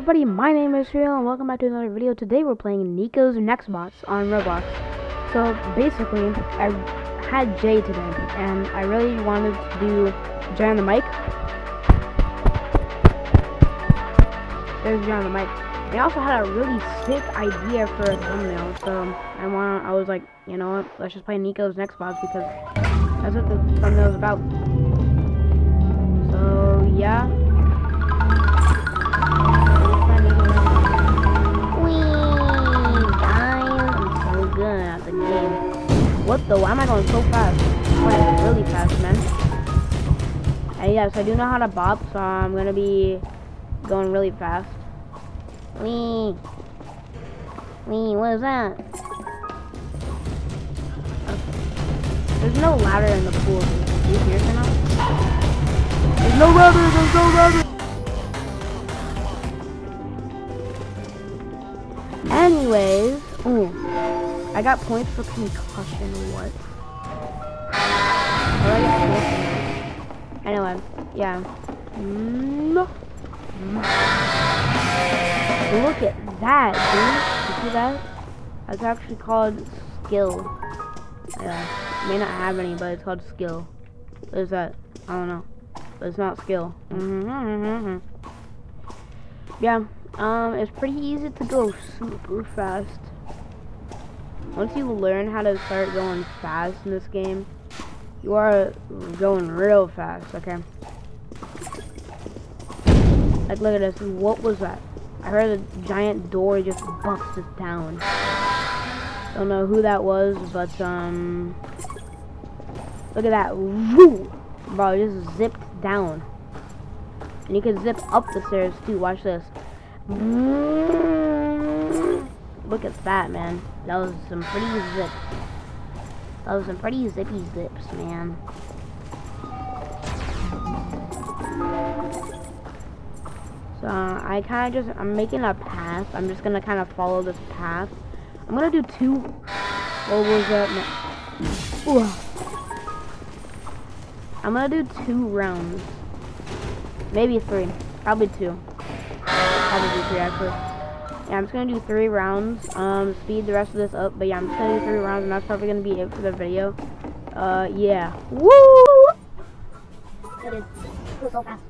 everybody, my name is Shreya and welcome back to another video. Today we're playing Nico's Nextbots on Roblox. So basically, I had Jay today and I really wanted to do Jay on the mic. There's Jay on the mic. I also had a really sick idea for a thumbnail, so I was like, you know what, let's just play Nico's Nextbots because that's what the thumbnail is about. So yeah. What the? Why am I going so fast? I'm going really fast, man. And yes, I do know how to bop, so I'm gonna be going really fast. Wee, what is that? Okay. There's no ladder in the pool. Do you hear it now? There's no ladder. There's no ladder. Anyways, I got points for concussion. What? Anyway, yeah. Look at that, dude. You see that? That's actually called skill. Yeah. May not have any, but it's called skill. What is that? I don't know. But it's not skill. Yeah. It's pretty easy to go super fast. Once you learn how to start going fast in this game, you are going real fast, okay? Like, look at this. What was that? I heard a giant door just busted down. Don't know who that was, but, look at that. Woo! Bro, it just zipped down. And you can zip up the stairs, too. Watch this. Look at that, man. That was some pretty zips. That was some pretty zippy zips, man. So I kind of I'm making a path. I'm just gonna kind of follow this path. I'm gonna do two. What was that? No. I'm gonna do 2 rounds. Maybe 3. Probably 2. Probably 3 actually. Yeah, I'm just gonna do 3 rounds. Speed the rest of this up, but yeah, I'm just gonna do 3 rounds, and that's probably gonna be it for the video. Yeah. Woo! It is. It was so fast.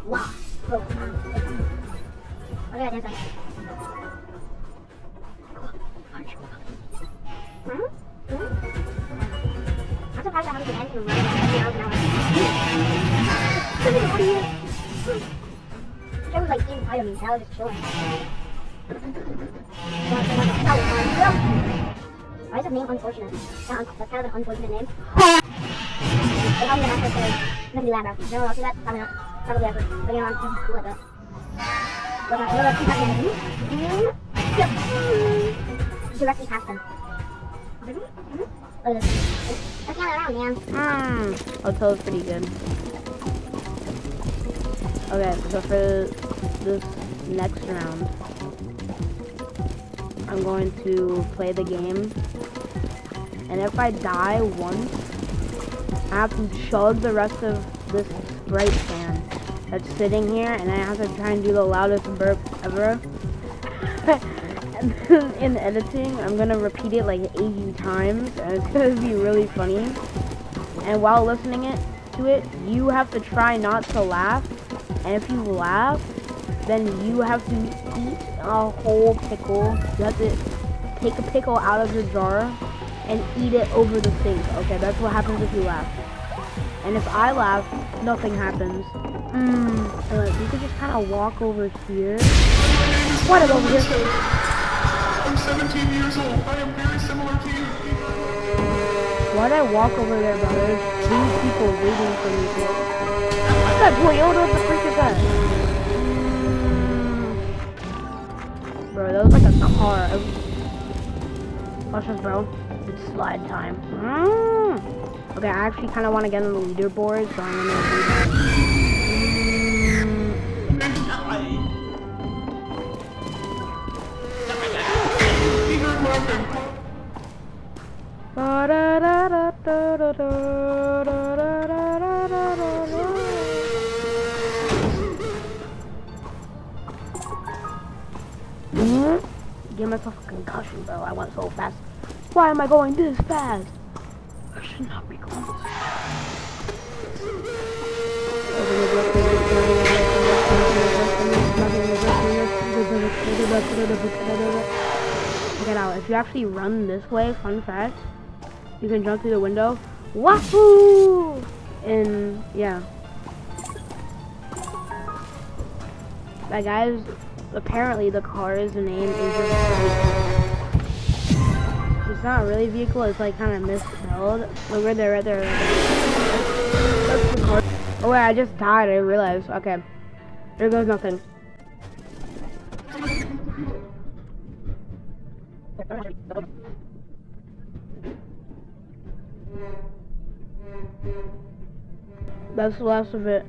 Wow. So fast. Okay, dance time. I'm surprised I haven't been anything running at 3 miles an hour. It was like inside of me, now it's just chilling. Why is his name unfortunate? That's kind of an unfortunate name. But probably an actor says, let me laugh after. No one else see that? Probably not. Probably after. But you know, I'm cool like that. But let's see that. Yep. Directly past them. Look at this. Let's gather around, man. Oh, that was pretty good. Okay, so for this next round, I'm going to play the game, and if I die once, I have to chug the rest of this Sprite can that's sitting here, and I have to try and do the loudest burp ever. And then in editing, I'm gonna repeat it like 80 times, and it's gonna be really funny. And while listening to it, you have to try not to laugh. And if you laugh, then you have to eat a whole pickle. You have to take a pickle out of your jar and eat it over the sink. Okay, that's what happens if you laugh. And if I laugh, nothing happens. You could just kind of walk over here. What is over here? I'm 17 years old. I am very similar to you. Why'd I walk over there, bro? There's 2 people waiting for me. That Toyota, what the freak is that? Bro, that was like a car. Watch this, bro. It's slide time. Okay, I actually kind of want to get on the leaderboard, so I'm gonna do that. Give myself a concussion, bro. I went so fast. Why am I going this fast? I should not be going this fast. Check it out. If you actually run this way, fun fact, you can jump through the window. Wahoo! And yeah. That guy's apparently the car's name is just it's not really vehicle, it's like kind of misspelled. Look right there, right there. That's the car. Oh wait, I just died, I realized. Okay. There goes nothing. That's the last of it.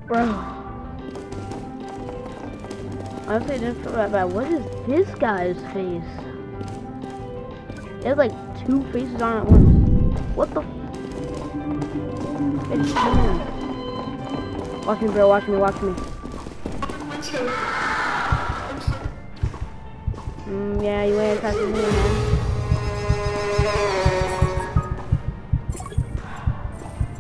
Bro. Honestly, I didn't feel that bad. What is this guy's face? It has like two faces on it at once. What the? It's him. Watch me, bro. Watch me. Watch me. Yeah, you ain't attacking me, man.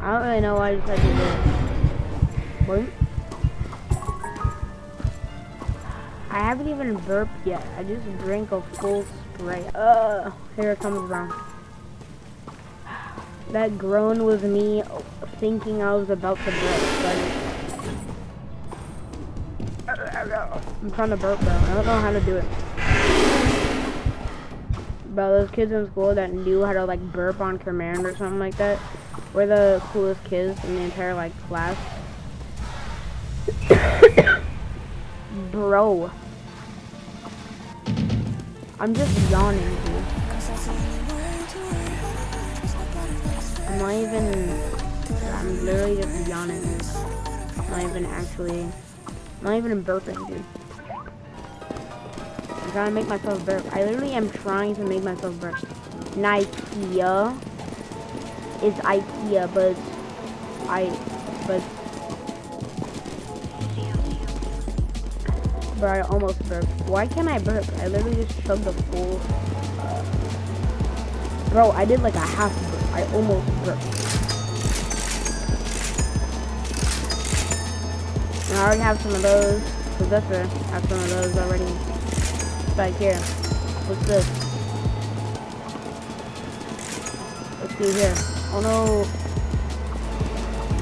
I don't really know why I decided to do it. What? I haven't even burped yet. I just drank a full Sprite. Here it comes around. That groan was me thinking I was about to burp. I'm trying to burp, bro. I don't know how to do it. Bro, those kids in school that knew how to like burp on command or something like that were the coolest kids in the entire like class. Bro. I'm just yawning, dude. I'm literally just yawning. I'm not even burping, dude. I'm trying to make myself burp. I literally am trying to make myself burp. Ikea is Ikea, but Bro, I almost burped. Why can't I burp? I literally just chugged a full... Bro, I did like a half burp. I almost burped. And I already have some of those. Possessor, I have some of those already. Back here. What's this? Let's see here. Oh no.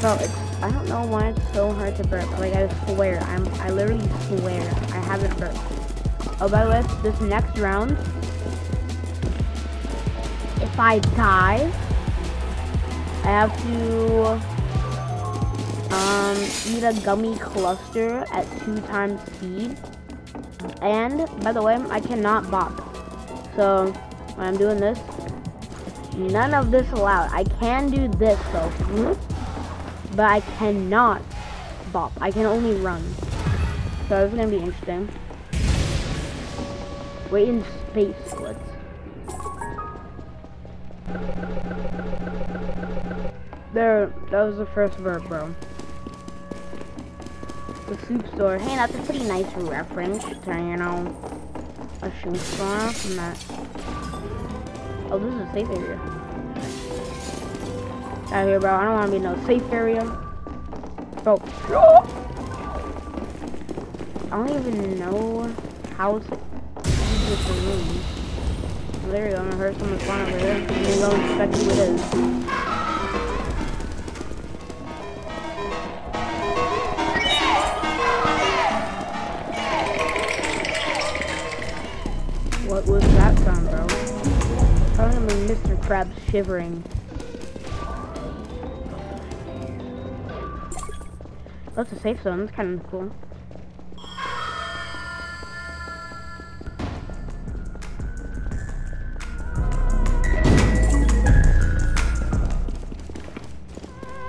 Bro, I don't know why it's so hard to burp. Like, I swear. I literally swear. I haven't burped. Oh, by the way, this next round, if I die, I have to eat a gummy cluster at 2 times speed. And, by the way, I cannot bop. So, when I'm doing this, none of this allowed. I can do this, though. But I cannot bop. I can only run. So this is gonna be interesting. Wait in space splits. There, that was the first verb, bro. The soup store. Hey, that's a pretty nice reference to, you know, a shoe store from that. Oh, this is a safe area. Out here, bro. I don't want to be in no safe area. Bro. I don't even know how to use the room. Oh, there we go. I heard someone spawn over there. I'm gonna go inspect who it is. What was that sound, bro? Probably Mr. Krabs shivering. That's a safe zone. That's kind of cool.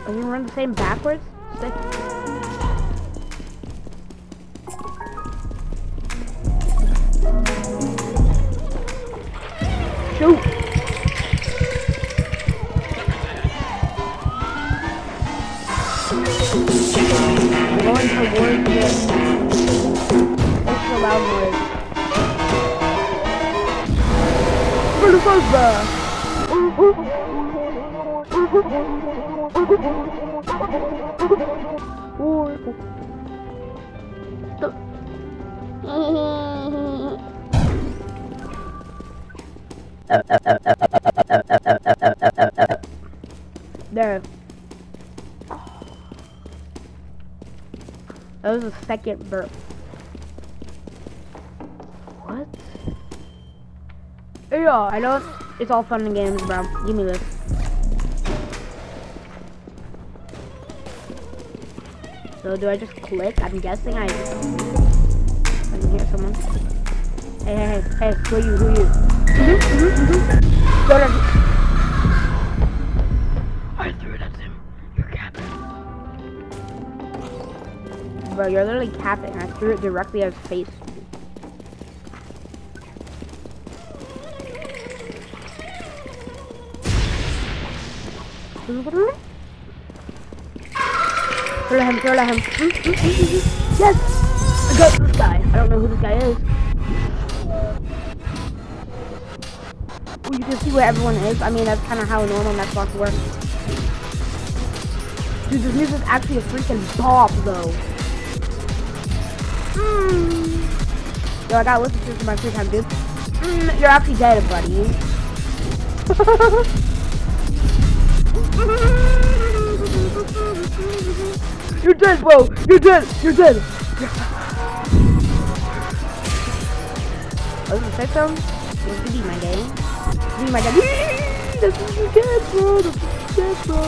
Are you gonna run the same backwards? Sick. Shoot! I'm going towards it. It's a loud noise. the fuck, bruh? There. That was the second burp. What? Yeah, I know it's all fun and games, bro. Give me this. So do I just click? I'm guessing I can hear someone. Hey, who are you? Go to I threw it at him. You're capping. Bro, you're literally capping. I threw it directly at his face. Throw at him. Yes! I got this guy. I don't know who this guy is. Well, you can see where everyone is. I mean, that's kind of how normal Nextbots works. Dude, this music's actually a freaking bop, though. Yo, I gotta listen to this in my free time, dude. You're actually dead, buddy. You're dead, bro. You're dead. Oh, this is the system? This could be my game. This is dead, bro.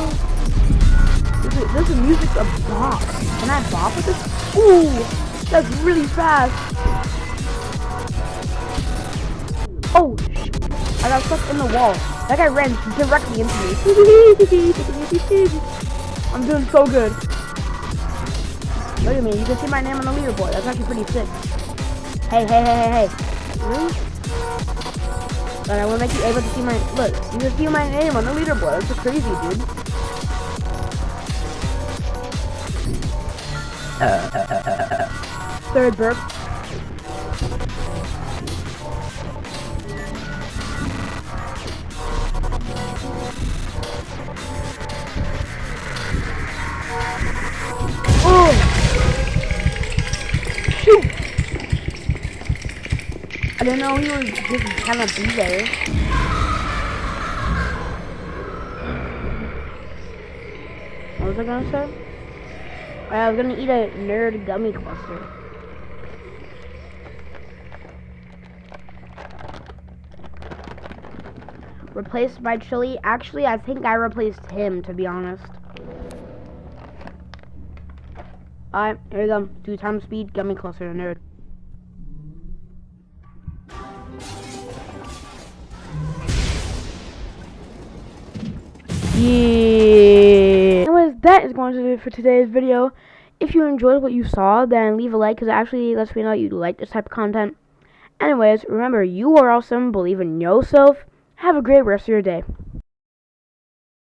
This is music's a bop. Can I bop with this? Ooh, that's really fast. Oh, shit. I got stuck in the wall. That guy ran directly into me. I'm doing so good. Look at me. You can see my name on the leaderboard. That's actually pretty sick. Hey. Really? But I want to make you able to see my... Look, you can see my name on the leaderboard. That's so crazy, dude. Third burp. Oh! Shoot! I didn't know he was just kind of be there. What was I gonna say? I was gonna eat a nerd gummy cluster. Replaced by Chili. Actually, I think I replaced him, to be honest. Alright, here we go. 2 times speed, gummy cluster, nerd. Yeah. Anyways, that is going to do it for today's video. If you enjoyed what you saw, then leave a like, because it actually lets me know you like this type of content. Anyways, remember, you are awesome. Believe in yourself. Have a great rest of your day.